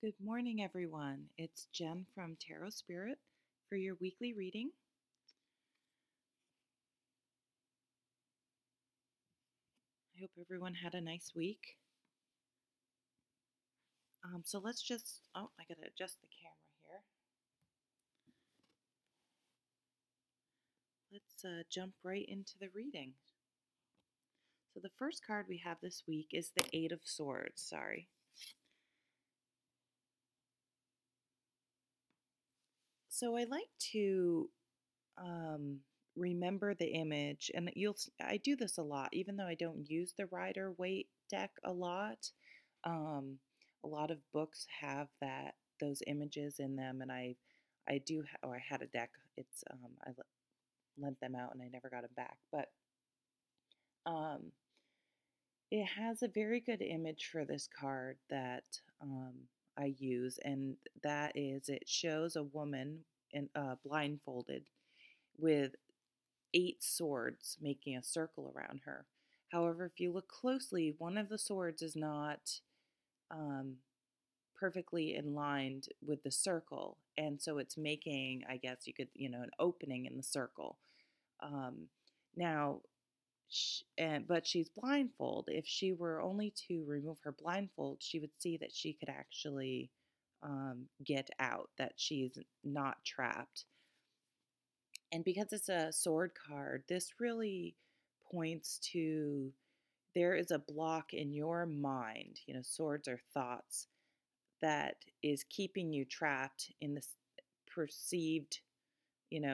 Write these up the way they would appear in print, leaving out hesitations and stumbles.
Good morning, everyone. It's Jen from Tarot Spirit for your weekly reading. I hope everyone had a nice week. So let's just, I gotta adjust the camera here. Let's jump right into the reading. So the first card we have this week is the Eight of Swords. Sorry. So I like to remember the image, and I do this a lot, even though I don't use the Rider-Waite deck a lot. A lot of books have those images in them, and I do. I had a deck. I lent them out, and I never got them back. But um, it has a very good image for this card that I use, and that is it shows a woman blindfolded with eight swords making a circle around her. However, if you look closely, one of the swords is not um, perfectly in line with the circle, and so it's making, I guess you could, an opening in the circle. Now, but she's blindfold. If she were only to remove her blindfold, she would see that she could actually get out, that she's not trapped. And because it's a sword card, this really points to there is a block in your mind, swords are thoughts, that is keeping you trapped in this perceived,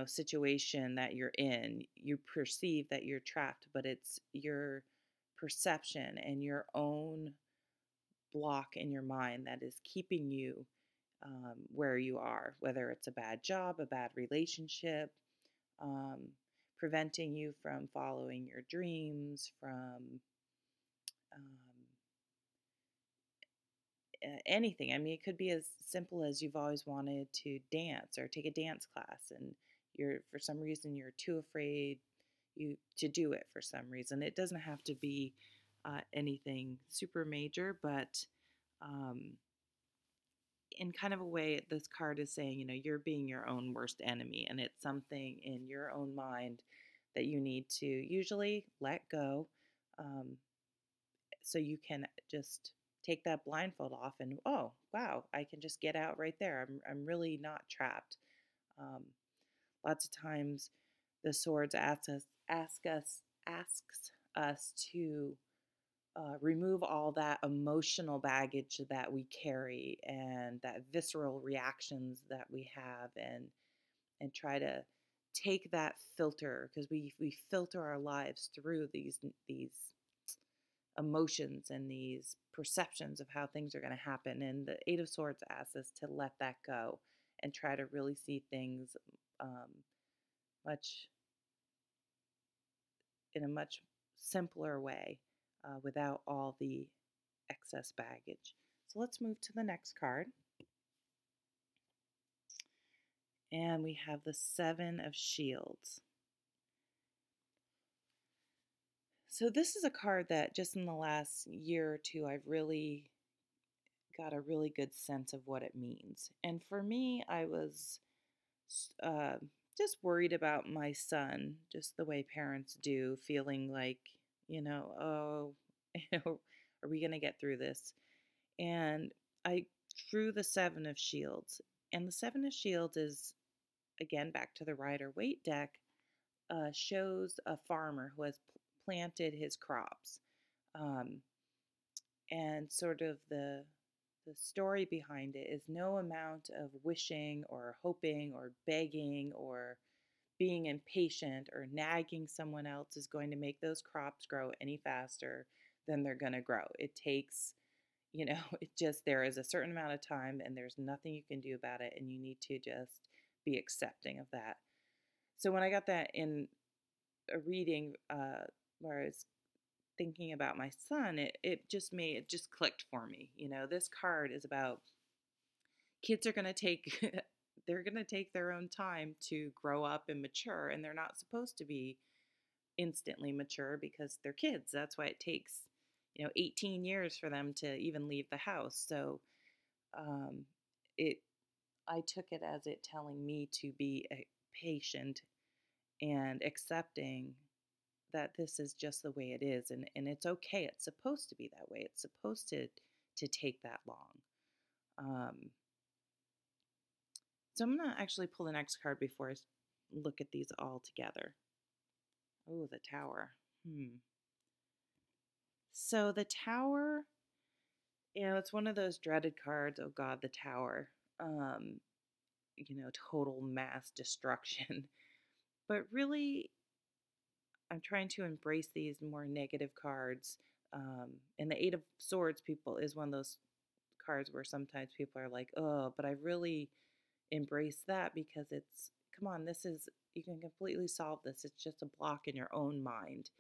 situation that you're in. You perceive that you're trapped, but it's your perception and your own block in your mind that is keeping you where you are, whether it's a bad job, a bad relationship, um, preventing you from following your dreams, from anything. I mean, it could be as simple as you've always wanted to dance or take a dance class, and for some reason you're too afraid to do it for some reason. It doesn't have to be anything super major, but in kind of a way, this card is saying, you're being your own worst enemy, and it's something in your own mind that you need to usually let go, so you can just take that blindfold off and, oh, wow, I can just get out right there. I'm really not trapped. Lots of times the swords asks us to remove all that emotional baggage that we carry and that visceral reactions that we have, and try to take that filter, because we filter our lives through these emotions and these perceptions of how things are going to happen. And the Eight of Swords asks us to let that go and try to really see things much in a much simpler way, without all the excess baggage. So let's move to the next card. And we have the Seven of Shields. So this is a card that just in the last year or two, I've really got a really good sense of what it means. And for me, I was just worried about my son, just the way parents do, feeling like, oh, are we going to get through this? And I drew the Seven of Shields. And the Seven of Shields is, again, back to the Rider-Waite deck, shows a farmer who has planted his crops. And sort of the story behind it is no amount of wishing or hoping or begging or being impatient or nagging someone else is going to make those crops grow any faster than they're going to grow. It takes, there is a certain amount of time, and there's nothing you can do about it, and you need to just be accepting of that. So when I got that in a reading where I was thinking about my son, it just clicked for me. This card is about kids are going to take they're going to take their own time to grow up and mature, and they're not supposed to be instantly mature because they're kids. That's why it takes 18 years for them to even leave the house. So um, it I took it as it telling me to be patient and accepting that this is just the way it is, and it's okay. It's supposed to be that way. It's supposed to take that long. Um, so I'm gonna actually pull the next card before I look at these all together. Oh, the Tower. So the Tower, it's one of those dreaded cards. Oh God, the Tower. Um, Total mass destruction. But really, I'm trying to embrace these more negative cards. And the Eight of Swords people is one of those cards where sometimes people are like, oh, but I really embrace that because come on, you can completely solve this. It's just a block in your own mind.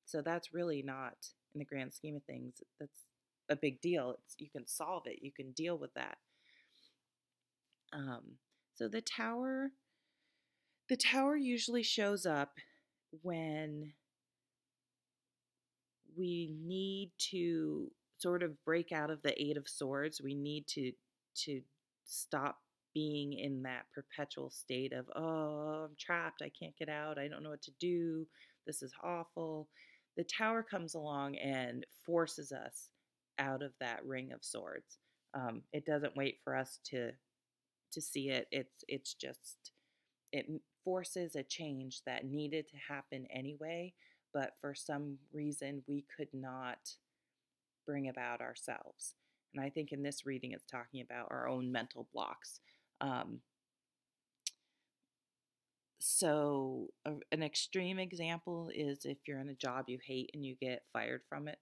So that's really not, in the grand scheme of things, that's a big deal. You can solve it. You can deal with that. So the tower usually shows up when we need to sort of break out of the Eight of Swords. We need to stop being in that perpetual state of, oh, I'm trapped, I can't get out, I don't know what to do, this is awful. The Tower comes along and forces us out of that Ring of Swords. It doesn't wait for us to see it. It's just, it forces a change that needed to happen anyway, but for some reason we could not bring about ourselves. And I think in this reading it's talking about our own mental blocks. An extreme example is if you're in a job you hate and you get fired from it.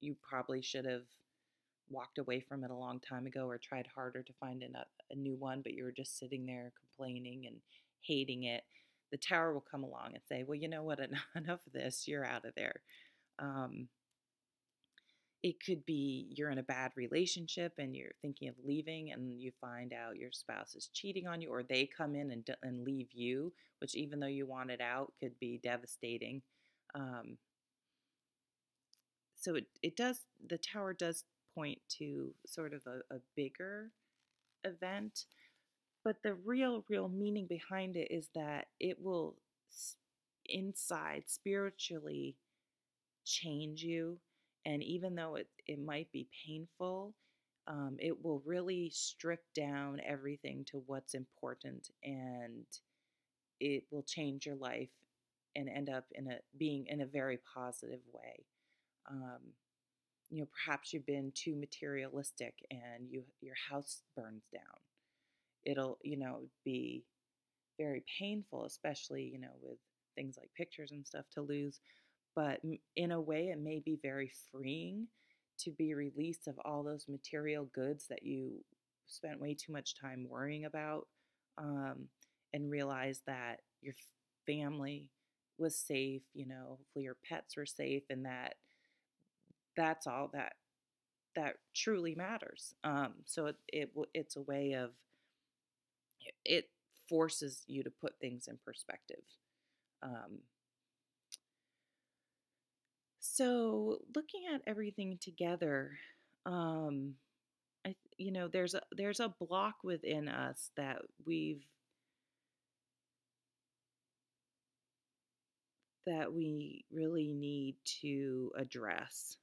You probably should have walked away from it a long time ago or tried harder to find a new one, but you were just sitting there complaining and hating it. The Tower will come along and say, well, you know what, enough of this, you're out of there. It could be you're in a bad relationship and you're thinking of leaving and you find out your spouse is cheating on you, or they come in and leave you, which even though you wanted out could be devastating. So the Tower does point to sort of a bigger event, but the real meaning behind it is that it will inside spiritually change you. And even though it might be painful, it will really strip down everything to what's important, and it will change your life and end up being in a very positive way. Perhaps you've been too materialistic and your house burns down. It'll, be very painful, especially, with things like pictures and stuff to lose. But in a way, it may be very freeing to be released of all those material goods that you spent way too much time worrying about, and realize that your family was safe, hopefully your pets were safe, and that's all that truly matters. So it's a way of, it forces you to put things in perspective. So looking at everything together, there's a block within us that we really need to address.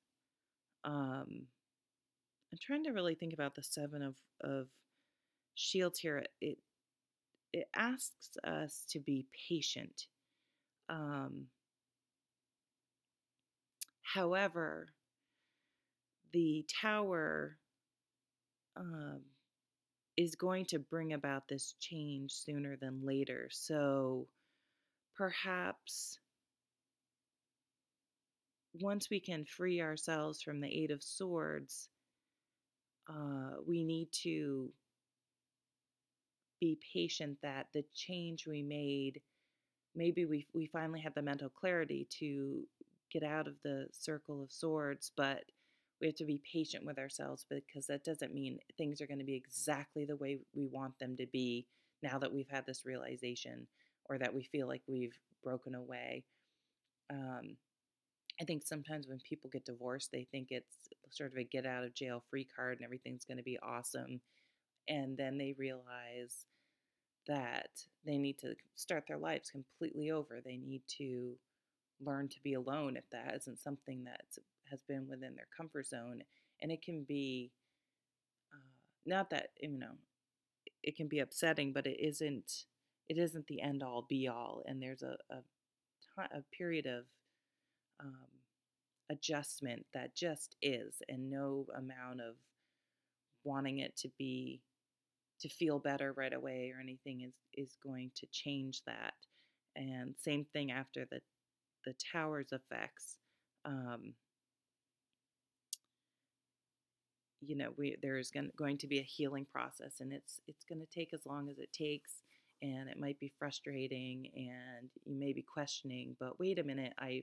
I'm trying to really think about the Seven of Shields here. It asks us to be patient. However, the Tower is going to bring about this change sooner than later. So perhaps once we can free ourselves from the Eight of Swords, we need to be patient that the change we made, maybe we finally had the mental clarity to get out of the Circle of Swords, but we have to be patient with ourselves, because that doesn't mean things are going to be exactly the way we want them to be now that we've had this realization, or that we feel like we've broken away. I think sometimes when people get divorced, they think it's sort of a get out of jail free card and everything's going to be awesome. And then they realize that they need to start their lives completely over. They need to learn to be alone if that isn't something that has been within their comfort zone. And it can be not that, it can be upsetting, but it isn't the end all be all. And there's a period of um, adjustment that just is, and no amount of wanting it to feel better right away or anything is going to change that. And same thing after the towers effects. Um, there's going to be a healing process, and it's going to take as long as it takes, and it might be frustrating, and you may be questioning, but wait a minute, I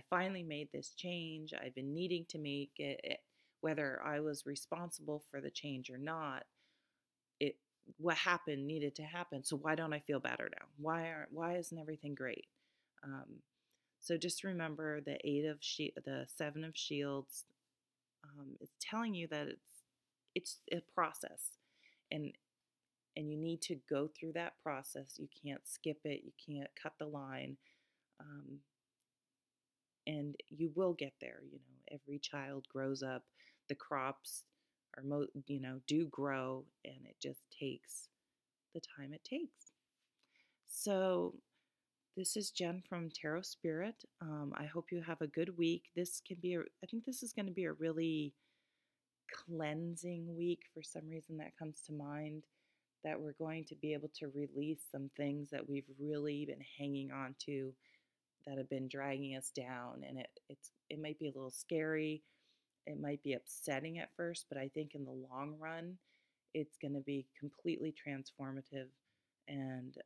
finally made this change. I've been needing to make it, whether I was responsible for the change or not. It What happened needed to happen. So why don't I feel better now? Why isn't everything great? Um, so just remember the Seven of Shields is telling you that it's a process, and you need to go through that process. You can't skip it. You can't cut the line, um, and you will get there. Every child grows up. The crops do grow, and it just takes the time it takes. So this is Jen from Tarot Spirit. I hope you have a good week. I think this is going to be a really cleansing week. For some reason that comes to mind, that we're going to be able to release some things that we've really been hanging on to, that have been dragging us down. And it might be a little scary. It might be upsetting at first, but I think in the long run, it's going to be completely transformative, and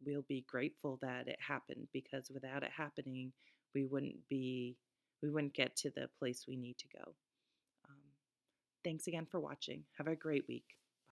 we'll be grateful that it happened, because without it happening, we wouldn't get to the place we need to go. Um, Thanks again for watching. Have a great week.